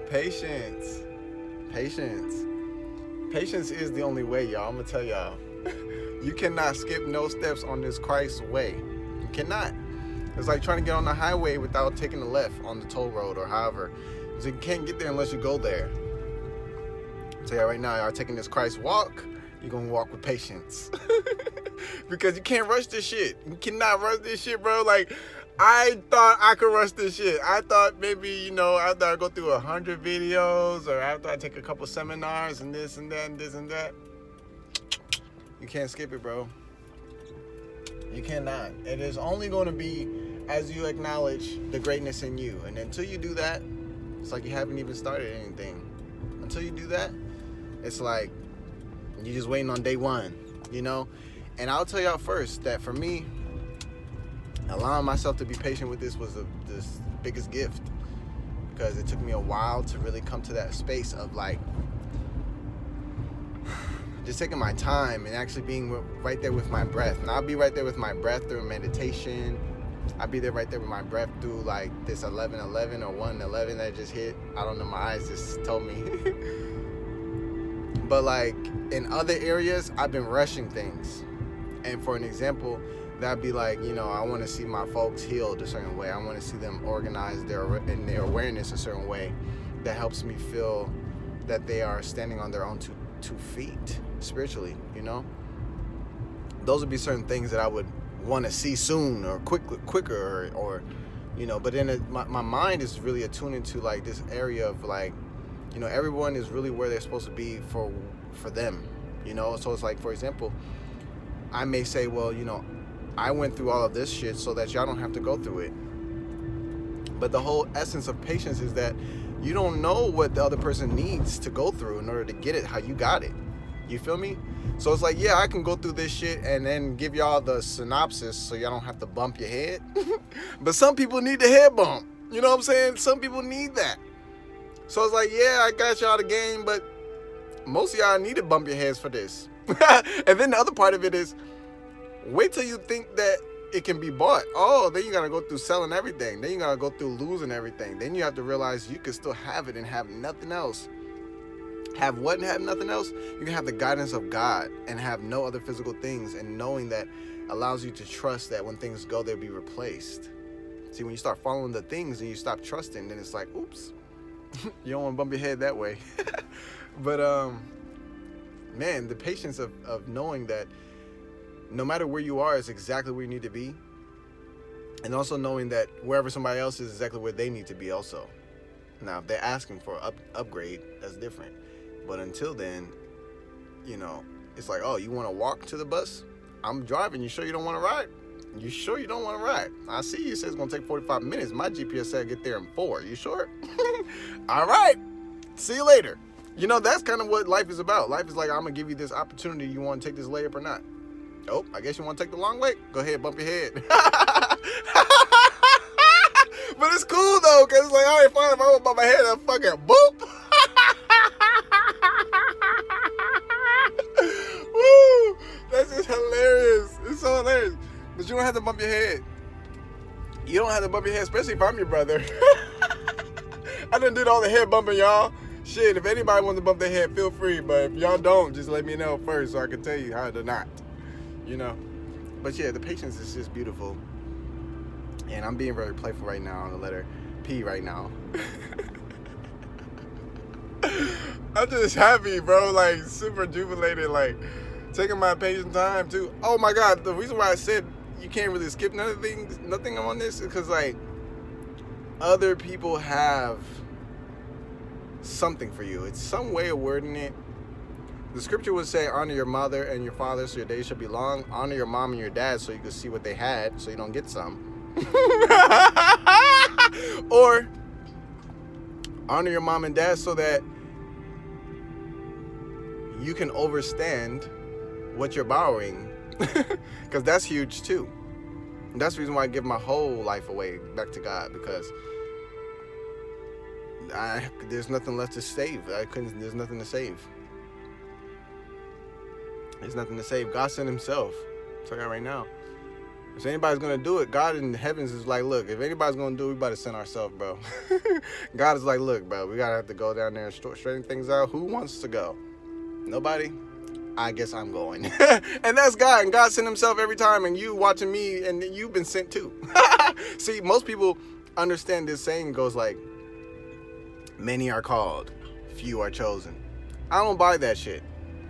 Patience. Patience. Patience is the only way, y'all. I'm going to tell y'all. You cannot skip no steps on this Christ way. You cannot. It's like trying to get on the highway without taking a left on the toll road or however. So you can't get there unless you go there. I'll tell you right now, y'all taking this Christ walk, you're going to walk with patience. Because you can't rush this shit. You cannot rush this shit, bro. Like, I thought I could rush this shit. I thought maybe, after I go through 100 videos or after I take a couple seminars and this and that and this and that, you can't skip it, bro. You cannot. It is only going to be as you acknowledge the greatness in you. And until you do that, it's like you haven't even started anything. Until you do that, it's like you're just waiting on day one, And I'll tell y'all first that for me, allowing myself to be patient with this was this biggest gift, because it took me a while to really come to that space of like just taking my time and actually being right there with my breath. And I'll be right there with my breath through meditation. I'll be there right there with my breath through like this 11:11 or 1:11 that just hit. I don't know, my eyes just told me. But like in other areas, I've been rushing things. And for an example, that'd be like, I want to see my folks healed a certain way. I want to see them organize their awareness a certain way that helps me feel that they are standing on their own two feet spiritually, Those would be certain things that I would want to see soon or quicker or but then my mind is really attuned into like this area of like, everyone is really where they're supposed to be for them, So it's like, for example, I may say, well, I went through all of this shit so that y'all don't have to go through it. But the whole essence of patience is that you don't know what the other person needs to go through in order to get it how you got it. You feel me? So it's like, yeah, I can go through this shit and then give y'all the synopsis so y'all don't have to bump your head. But some people need the head bump. You know what I'm saying? Some people need that. So it's like, yeah, I got y'all the game, but most of y'all need to bump your heads for this. And then the other part of it is, wait till you think that it can be bought. Oh, then you gotta go through selling everything. Then you gotta go through losing everything. Then you have to realize you can still have it and have nothing else. Have what and have nothing else? You can have the guidance of God and have no other physical things, and knowing that allows you to trust that when things go, they'll be replaced. See, when you start following the things and you stop trusting, then it's like, oops. You don't want to bump your head that way. But man, the patience of knowing that no matter where you are is exactly where you need to be. And also knowing that wherever somebody else is exactly where they need to be also. Now, if they're asking for an upgrade, that's different. But until then, it's like, oh, you want to walk to the bus? I'm driving. You sure you don't want to ride? You sure you don't want to ride? I see you say it's going to take 45 minutes. My GPS said get there in 4. You sure? All right. See you later. That's kind of what life is about. Life is like, I'm going to give you this opportunity. You want to take this layup or not? Oh, I guess you want to take the long way? Go ahead, bump your head. But it's cool, though, because it's like, all right, fine, if I want to bump my head, I'll fucking boop. Woo! That's just hilarious. It's so hilarious. But you don't have to bump your head. You don't have to bump your head, especially if I'm your brother. I done did all the head bumping, y'all. Shit, if anybody wants to bump their head, feel free. But if y'all don't, just let me know first so I can tell you how to not. But yeah, the patience is just beautiful. And I'm being very playful right now on the letter P right now. I'm just happy, bro. Like, super jubilated. Like, taking my patient time, too. Oh, my God. The reason why I said you can't really skip nothing on this is because, like, other people have something for you. It's some way of wording it. The scripture would say, honor your mother and your father so your days shall be long. Honor your mom and your dad so you can see what they had so you don't get some. Or honor your mom and dad so that you can overstand what you're borrowing. Because that's huge too. And that's the reason why I give my whole life away back to God, because there's nothing left to save. There's nothing to save. There's nothing to save. God sent himself. I'll tell you right now. If anybody's gonna do it, God in the heavens is like, look, if anybody's gonna do it, we better send ourselves, bro. God is like, look, bro, we gotta have to go down there and straighten things out. Who wants to go? Nobody? I guess I'm going. And that's God. And God sent himself every time. And you watching me, and you've been sent too. See, most people understand this saying goes like, many are called, few are chosen. I don't buy that shit.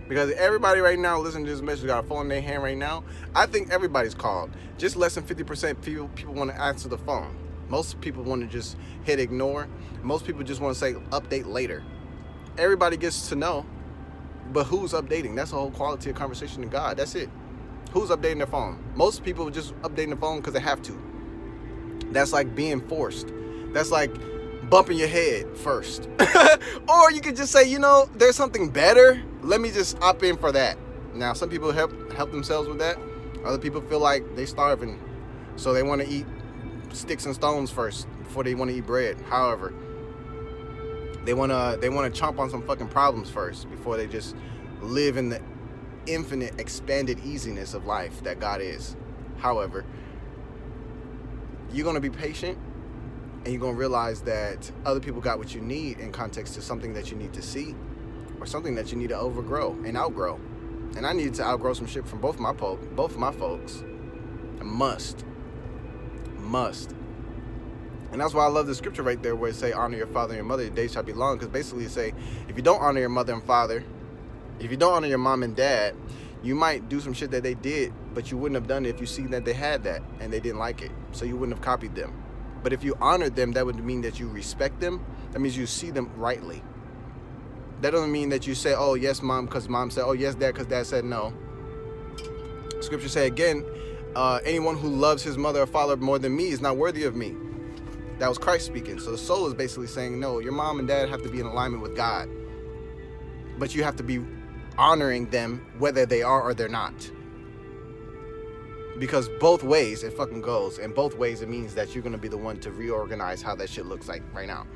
Because everybody right now listening to this message got a phone in their hand right now. I think everybody's called. Just less than 50% people want to answer the phone. Most people want to just hit ignore. Most people just want to say update later. Everybody gets to know, but who's updating? That's the whole quality of conversation to God. That's it. Who's updating their phone? Most people are just updating the phone because they have to. That's like being forced. That's like bumping your head first. Or you could just say, there's something better. Let me just opt in for that. Now, some people help themselves with that. Other people feel like they starving, so they want to eat sticks and stones first before they want to eat bread. However, they want to chomp on some fucking problems first before they just live in the infinite expanded easiness of life that God is. However, you're going to be patient, and you're going to realize that other people got what you need in context to something that you need to see or something that you need to overgrow and outgrow. And I needed to outgrow some shit from both of my folks. I must. And that's why I love the scripture right there where it say, honor your father and your mother, your days shall be long. Because basically it say, if you don't honor your mother and father, if you don't honor your mom and dad, you might do some shit that they did, but you wouldn't have done it if you see that they had that and they didn't like it. So you wouldn't have copied them. But if you honored them, that would mean that you respect them. That means you see them rightly. That doesn't mean that you say, oh, yes, mom, because mom said, oh, yes, dad, because dad said no. Scripture say again, anyone who loves his mother or father more than me is not worthy of me. That was Christ speaking. So the soul is basically saying, no, your mom and dad have to be in alignment with God. But you have to be honoring them whether they are or they're not. Because both ways it fucking goes. And both ways it means that you're going to be the one to reorganize how that shit looks like right now.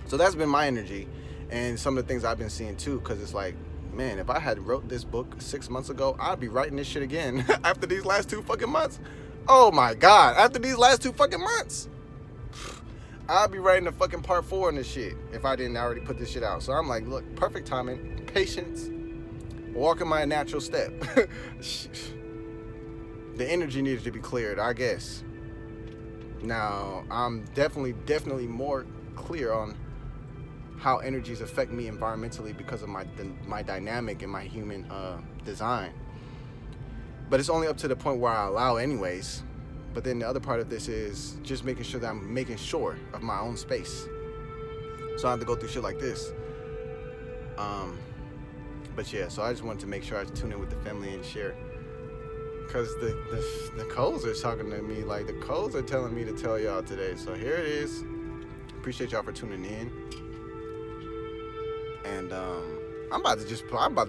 So that's been my energy. And some of the things I've been seeing too. Because it's like, man, if I had wrote this book 6 months ago, I'd be writing this shit again after these last 2 fucking months. Oh my God. After these last 2 fucking months. I'd be writing a fucking part 4 on this shit if I didn't already put this shit out. So I'm like, look, perfect timing, patience, walking my natural step. The energy needed to be cleared, I guess. Now, I'm definitely more clear on how energies affect me environmentally because of my dynamic and my human design. But it's only up to the point where I allow anyways. But then the other part of this is just making sure that I'm making sure of my own space. So I have to go through shit like this. But yeah, so I just wanted to make sure I tune in with the family and share. Because the codes are talking to me, like the codes are telling me to tell y'all today. So here it is. Appreciate y'all for tuning in. And I'm about to just upload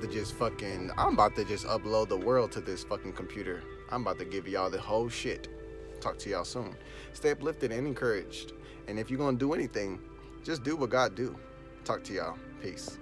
the world to this fucking computer. I'm about to give y'all the whole shit. Talk to y'all soon. Stay uplifted and encouraged. And if you're gonna do anything, just do what God do. Talk to y'all. Peace.